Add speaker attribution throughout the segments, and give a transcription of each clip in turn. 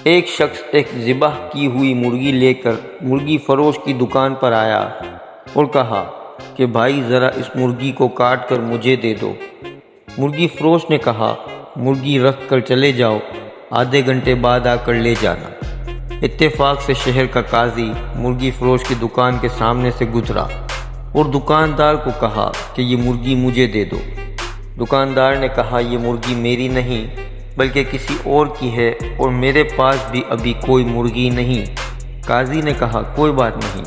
Speaker 1: ایک شخص ایک ذبح کی ہوئی مرغی لے کر مرغی فروش کی دکان پر آیا اور کہا کہ بھائی ذرا اس مرغی کو کاٹ کر مجھے دے دو۔ مرغی فروش نے کہا مرغی رکھ کر چلے جاؤ، آدھے گھنٹے بعد آ کر لے جانا۔ اتفاق سے شہر کا قاضی مرغی فروش کی دکان کے سامنے سے گزرا اور دکاندار کو کہا کہ یہ مرغی مجھے دے دو۔ دکاندار نے کہا یہ مرغی میری نہیں بلکہ کسی اور کی ہے اور میرے پاس بھی ابھی کوئی مرغی نہیں۔ قاضی نے کہا کوئی بات نہیں،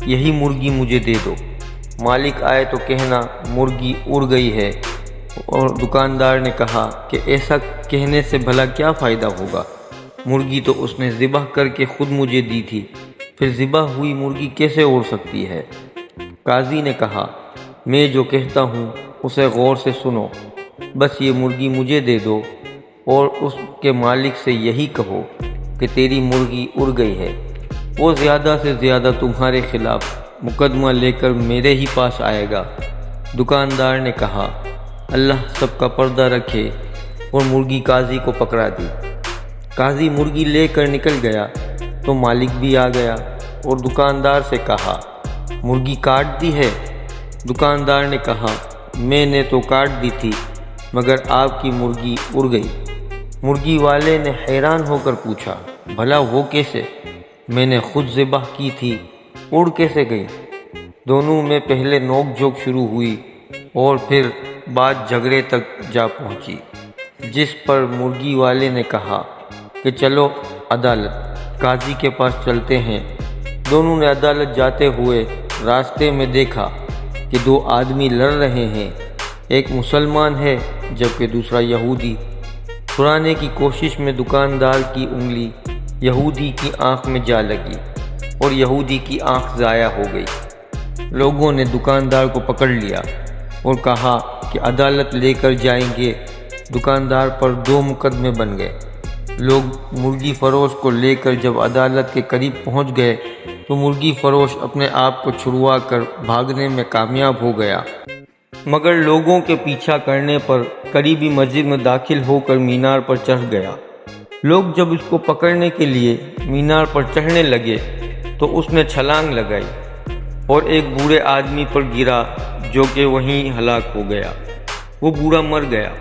Speaker 1: یہی مرغی مجھے دے دو، مالک آئے تو کہنا مرغی اڑ گئی ہے۔ اور دکاندار نے کہا کہ ایسا کہنے سے بھلا کیا فائدہ ہوگا، مرغی تو اس نے ذبح کر کے خود مجھے دی تھی، پھر ذبح ہوئی مرغی کیسے اڑ سکتی ہے؟ قاضی نے کہا میں جو کہتا ہوں اسے غور سے سنو، بس یہ مرغی مجھے دے دو اور اس کے مالک سے یہی کہو کہ تیری مرغی اڑ گئی ہے، وہ زیادہ سے زیادہ تمہارے خلاف مقدمہ لے کر میرے ہی پاس آئے گا۔ دکاندار نے کہا اللہ سب کا پردہ رکھے اور مرغی قاضی کو پکڑا دی۔ قاضی مرغی لے کر نکل گیا تو مالک بھی آ گیا اور دکاندار سے کہا مرغی کاٹ دی ہے؟ دکاندار نے کہا میں نے تو کاٹ دی تھی مگر آپ کی مرغی اڑ گئی۔ مرغی والے نے حیران ہو کر پوچھا بھلا وہ کیسے؟ میں نے خود ذبح کی تھی، اڑ کیسے گئی؟ دونوں میں پہلے نوک جھوک شروع ہوئی اور پھر بات جھگڑے تک جا پہنچی، جس پر مرغی والے نے کہا کہ چلو عدالت، قاضی کے پاس چلتے ہیں۔ دونوں نے عدالت جاتے ہوئے راستے میں دیکھا کہ دو آدمی لڑ رہے ہیں، ایک مسلمان ہے جبکہ دوسرا یہودی۔ چھڑانے کی کوشش میں دکاندار کی انگلی یہودی کی آنکھ میں جا لگی اور یہودی کی آنکھ ضائع ہو گئی۔ لوگوں نے دکاندار کو پکڑ لیا اور کہا کہ عدالت لے کر جائیں گے۔ دکاندار پر 2 مقدمے بن گئے۔ لوگ مرغی فروش کو لے کر جب عدالت کے قریب پہنچ گئے تو مرغی فروش اپنے آپ کو چھڑوا کر بھاگنے میں کامیاب ہو گیا، مگر لوگوں کے پیچھا کرنے پر قریبی مسجد میں داخل ہو کر مینار پر چڑھ گیا۔ لوگ جب اس کو پکڑنے کے لیے مینار پر چڑھنے لگے تو اس نے چھلانگ لگائی اور ایک بوڑھے آدمی پر گرا جو کہ وہیں ہلاک ہو گیا۔ وہ بوڑھا مر گیا۔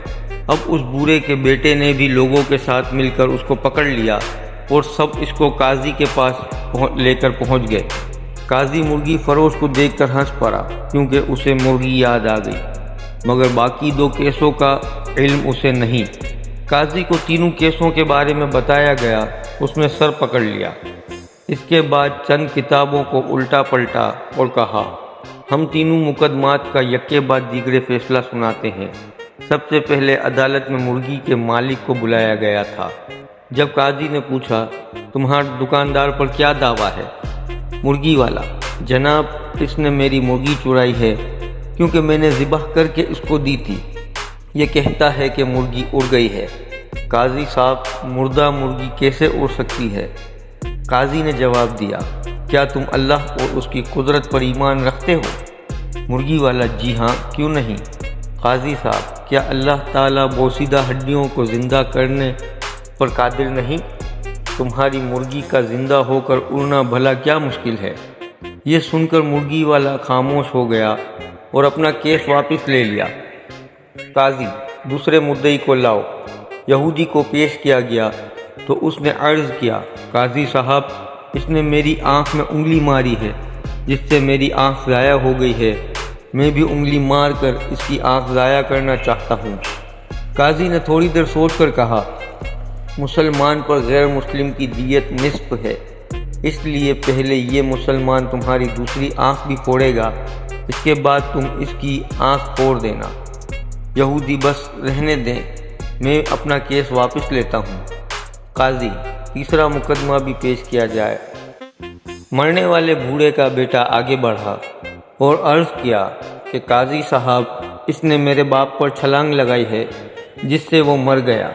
Speaker 1: اب اس بوڑھے کے بیٹے نے بھی لوگوں کے ساتھ مل کر اس کو پکڑ لیا اور سب اس کو قاضی کے پاس لے کر پہنچ گئے۔ قاضی مرغی فروش کو دیکھ کر ہنس پڑا کیونکہ اسے مرغی یاد آ گئی، مگر باقی 2 کیسوں کا علم اسے نہیں۔ قاضی کو تینوں کیسوں کے بارے میں بتایا گیا، اس نے سر پکڑ لیا۔ اس کے بعد چند کتابوں کو الٹا پلٹا اور کہا ہم تینوں مقدمات کا یکے بعد دیگرے فیصلہ سناتے ہیں۔ سب سے پہلے عدالت میں مرغی کے مالک کو بلایا گیا تھا۔ جب قاضی نے پوچھا تمہارے دکاندار پر کیا دعویٰ ہے؟ مرغی والا جناب اس نے میری مرغی چرائی ہے کیونکہ میں نے ذبح کر کے اس کو دی تھی، یہ کہتا ہے کہ مرغی اڑ گئی ہے۔ قاضی صاحب مردہ مرغی کیسے اڑ سکتی ہے؟ قاضی نے جواب دیا کیا تم اللہ اور اس کی قدرت پر ایمان رکھتے ہو؟ مرغی والا جی ہاں، کیوں نہیں؟ قاضی صاحب کیا اللہ تعالیٰ بوسیدہ ہڈیوں کو زندہ کرنے پر قادر نہیں؟ تمہاری مرغی کا زندہ ہو کر اڑنا بھلا کیا مشکل ہے؟ یہ سن کر مرغی والا خاموش ہو گیا اور اپنا کیس واپس لے لیا۔ قاضی دوسرے مدعی کو لاؤ۔ یہودی کو پیش کیا گیا تو اس نے عرض کیا قاضی صاحب اس نے میری آنکھ میں انگلی ماری ہے جس سے میری آنکھ ضائع ہو گئی ہے، میں بھی انگلی مار کر اس کی آنکھ ضائع کرنا چاہتا ہوں۔ قاضی نے تھوڑی دیر سوچ کر کہا مسلمان پر غیر مسلم کی دیت نصف ہے، اس لیے پہلے یہ مسلمان تمہاری دوسری آنکھ بھی پھوڑے گا، اس کے بعد تم اس کی آنکھ پھوڑ دینا۔ یہودی بس رہنے دیں، میں اپنا کیس واپس لیتا ہوں۔ قاضی تیسرا مقدمہ بھی پیش کیا جائے۔ مرنے والے بوڑھے کا بیٹا آگے بڑھا اور عرض کیا کہ قاضی صاحب اس نے میرے باپ پر چھلانگ لگائی ہے جس سے وہ مر گیا۔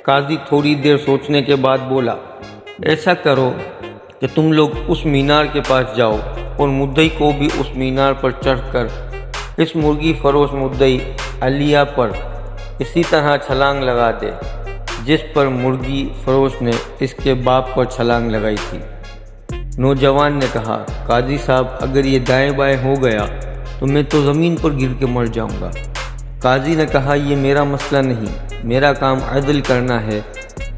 Speaker 1: قاضی تھوڑی دیر سوچنے کے بعد بولا ایسا کرو کہ تم لوگ اس مینار کے پاس جاؤ اور مدعی کو بھی اس مینار پر چڑھ کر اس مرغی فروش مدعی علیہ پر اسی طرح چھلانگ لگا دے۔ جس پر مرغی فروش نے اس کے باپ پر چھلانگ لگائی تھی۔ نوجوان نے کہا، قاضی صاحب اگر یہ دائیں بائیں ہو گیا تو میں تو زمین پر گر کے مر جاؤں گا۔ قاضی نے کہا، یہ میرا مسئلہ نہیں، میرا کام عدل کرنا ہے،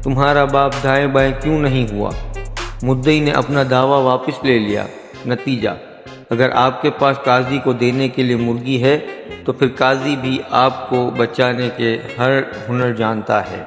Speaker 1: تمہارا باپ دائیں بائیں کیوں نہیں ہوا؟ مدعی نے اپنا دعویٰ واپس لے لیا۔ نتیجہ، اگر آپ کے پاس قاضی کو دینے کے لیے مرغی ہے تو پھر قاضی بھی آپ کو بچانے کے ہر ہنر جانتا ہے۔